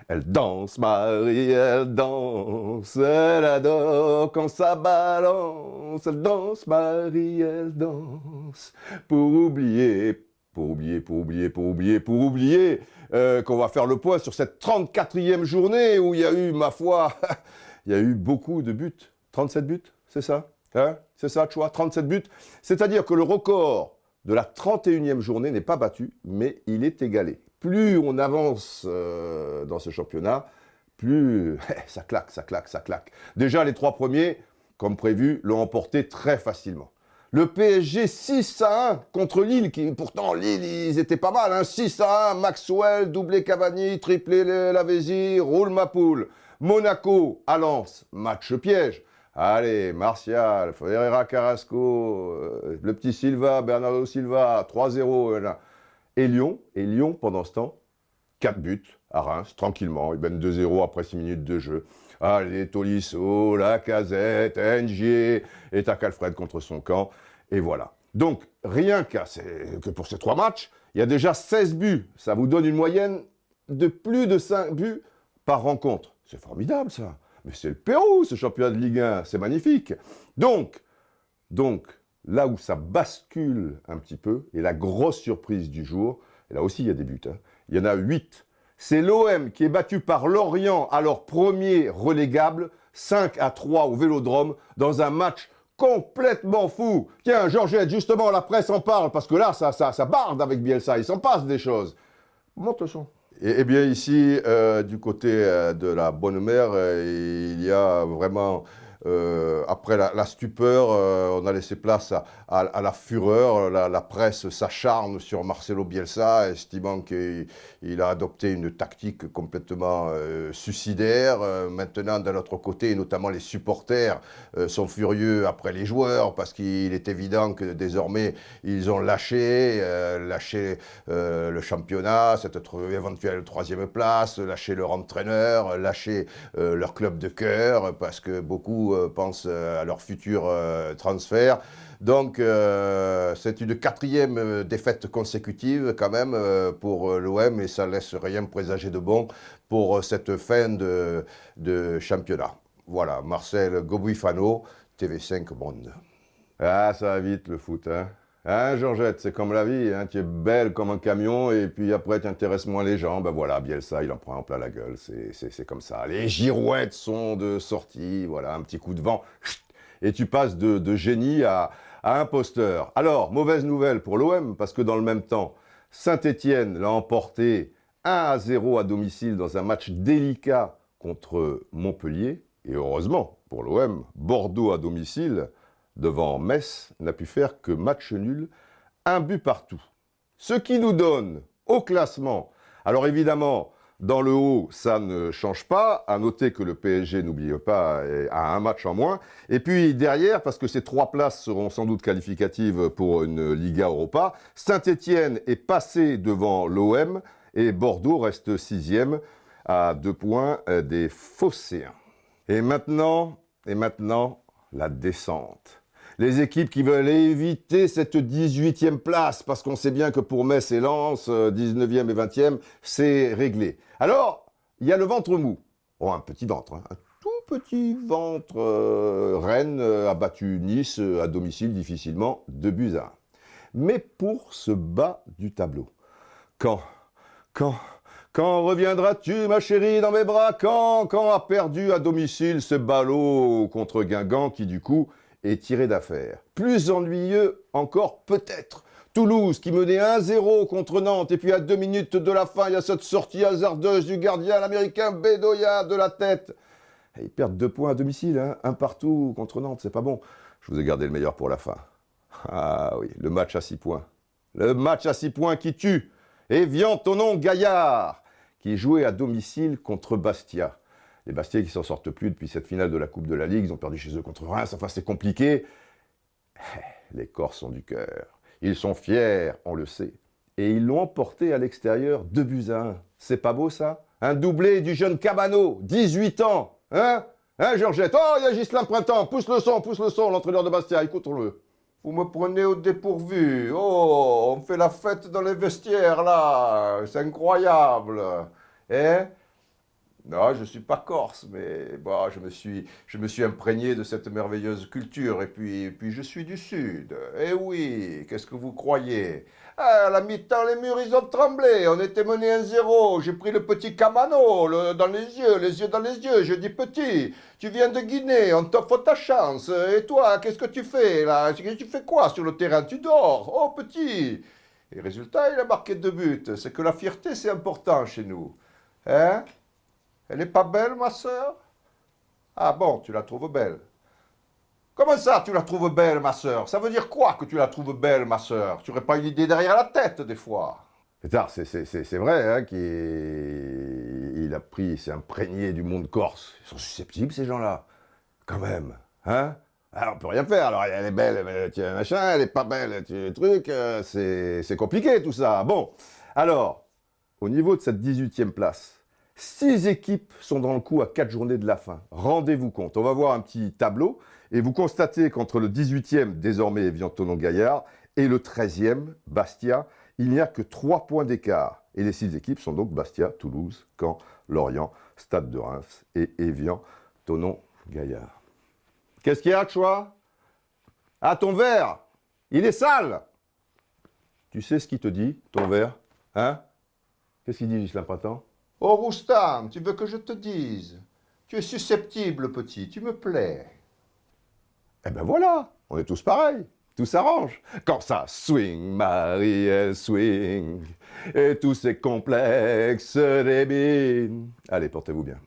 Elle danse, Marie, elle danse, elle adore quand ça balance. Elle danse, Marie, elle danse, pour oublier qu'on va faire le point sur cette 34e journée où il y a eu, ma foi, il y a eu beaucoup de buts. 37 buts, c'est ça hein? C'est ça, Choua, 37 buts. C'est-à-dire que le record de la 31e journée n'est pas battu, mais il est égalé. Plus on avance dans ce championnat, plus ça claque, ça claque, ça claque. Déjà, les 3 premiers, comme prévu, l'ont emporté très facilement. Le PSG 6-1 contre Lille, qui pourtant Lille, ils étaient pas mal, hein, 6-1, Maxwell, doublé Cavani, triplé Lavezzi, roule ma poule. Monaco à Lens, match piège. Allez, Martial, Ferreira Carrasco, le petit Silva, Bernardo Silva, 3-0. Et Lyon, pendant ce temps, 4 buts à Reims, tranquillement. Ils mènent 2-0 après 6 minutes de jeu. Allez, Tolisso, Lacazette, N'Jie et Takalfred contre son camp. Et voilà. Donc, rien que pour ces 3 matchs, il y a déjà 16 buts. Ça vous donne une moyenne de plus de 5 buts par rencontre. C'est formidable, ça. Mais c'est le Pérou, ce championnat de Ligue 1. C'est magnifique. Donc, là où ça bascule un petit peu, et la grosse surprise du jour, et là aussi il y a des buts, hein, il y en a 8. C'est l'OM qui est battu par Lorient, alors premier relégable, 5-3 au Vélodrome, dans un match complètement fou. Tiens, Georgette, justement, la presse en parle, parce que là, ça barde avec Bielsa, il s'en passe des choses. Monte le son. Eh bien ici, du côté de la Bonne Mère, il y a vraiment, après la stupeur, on a laissé place à la fureur. La presse s'acharne sur Marcelo Bielsa, estimant qu'il a adopté une tactique complètement suicidaire. Maintenant, d'un autre côté, notamment les supporters sont furieux après les joueurs, parce qu'il est évident que désormais, ils ont lâché le championnat, cette éventuelle 3e place, lâcher leur entraîneur, lâcher leur club de cœur, parce que beaucoup pensent à leur futur transfert. Donc, c'est une 4e défaite consécutive quand même pour l'OM, et ça laisse rien présager de bon pour cette fin de championnat. Voilà, Marcel Gobuifano, TV5 Monde. Ah, ça va vite le foot, hein. Hein, Georgette, c'est comme la vie, hein, tu es belle comme un camion, et puis après, tu intéresses moins les gens. Ben voilà, Bielsa, il en prend en plein la gueule, c'est comme ça. Les girouettes sont de sortie, voilà, un petit coup de vent, et tu passes de génie à imposteur. Alors, mauvaise nouvelle pour l'OM, parce que dans le même temps, Saint-Étienne l'a emporté 1-0 à domicile dans un match délicat contre Montpellier, et heureusement pour l'OM, Bordeaux à domicile, devant Metz, n'a pu faire que match nul, 1 but partout. Ce qui nous donne au classement, alors évidemment, dans le haut, ça ne change pas, à noter que le PSG, n'oubliez pas, a un match en moins, et puis derrière, parce que ces 3 places seront sans doute qualificatives pour une Liga Europa, Saint-Étienne est passé devant l'OM, et Bordeaux reste 6e, à 2 points des Phocéens. Et maintenant, la descente. Les équipes qui veulent éviter cette 18e place, parce qu'on sait bien que pour Metz et Lens, 19e et 20e, c'est réglé. Alors, il y a le ventre mou. Oh, un petit ventre, hein, un tout petit ventre. Rennes a battu Nice à domicile difficilement, 2-1. Mais pour ce bas du tableau, quand reviendras-tu, ma chérie, dans mes bras? Quand a perdu à domicile ce ballot contre Guingamp qui, du coup, est tiré d'affaire? Plus ennuyeux encore, peut-être. Toulouse qui menait 1-0 contre Nantes, et puis à 2 minutes de la fin, il y a cette sortie hasardeuse du gardien, l'américain Bedoya, de la tête. Et ils perdent 2 points à domicile, hein, 1 partout contre Nantes, c'est pas bon. Je vous ai gardé le meilleur pour la fin. Ah oui, le match à 6 points. Le match à 6 points qui tue. Et vient ton nom Gaillard, qui jouait à domicile contre Bastia. Les Bastiais qui s'en sortent plus depuis cette finale de la Coupe de la Ligue, ils ont perdu chez eux contre Reims, enfin c'est compliqué. Les Corses ont du cœur. Ils sont fiers, on le sait. Et ils l'ont emporté à l'extérieur 2-1. C'est pas beau ça? Un doublé du jeune Cabano, 18 ans. Hein? Hein, Georgette? Oh, il y a Ghislain Printemps, pousse le son, l'entraîneur de Bastia, écoutons-le. Vous me prenez au dépourvu. Oh, on fait la fête dans les vestiaires, là. C'est incroyable. Eh? Non, je ne suis pas corse, mais bon, je me suis imprégné de cette merveilleuse culture. Et puis je suis du Sud. Eh oui, qu'est-ce que vous croyez? Ah, à la mi-temps, les murs, ils ont tremblé. On était mené 1-0. J'ai pris le petit Camano dans les yeux dans les yeux. Je dis, petit, tu viens de Guinée, on t'offre ta chance. Et toi, qu'est-ce que tu fais là? Tu fais quoi sur le terrain? Tu dors? Oh, petit! Et résultat, il a marqué 2 buts. C'est que la fierté, c'est important chez nous. Hein? Elle n'est pas belle, ma sœur? Ah bon, tu la trouves belle. Comment ça, tu la trouves belle, ma sœur? Ça veut dire quoi que tu la trouves belle, ma sœur? Tu n'aurais pas une idée derrière la tête, des fois. Pétard, c'est vrai hein, qu'il a pris, il s'est imprégné du monde corse. Ils sont susceptibles, ces gens-là. Quand même. Hein? Alors, on peut rien faire. Alors, elle est belle, mais tu machin, elle est pas belle, tu truc. C'est compliqué, tout ça. Bon. Alors, au niveau de cette 18e place, 6 équipes sont dans le coup à 4 journées de la fin. Rendez-vous compte. On va voir un petit tableau et vous constatez qu'entre le 18e, désormais Evian-Thonon-Gaillard, et le 13e, Bastia, il n'y a que 3 points d'écart. Et les 6 équipes sont donc Bastia, Toulouse, Caen, Lorient, Stade de Reims et Evian-Thonon-Gaillard. Qu'est-ce qu'il y a, Choix? Ah, ton verre, il est sale. Tu sais ce qu'il te dit, ton verre? Hein? Qu'est-ce qu'il dit, Ghislain Printemps? Oh, Roustam, tu veux que je te dise? Tu es susceptible, petit, tu me plais. Eh ben voilà, on est tous pareils, tout s'arrange. Quand ça swing, Marie, elle swing, et tous ces complexes débiles. Allez, portez-vous bien.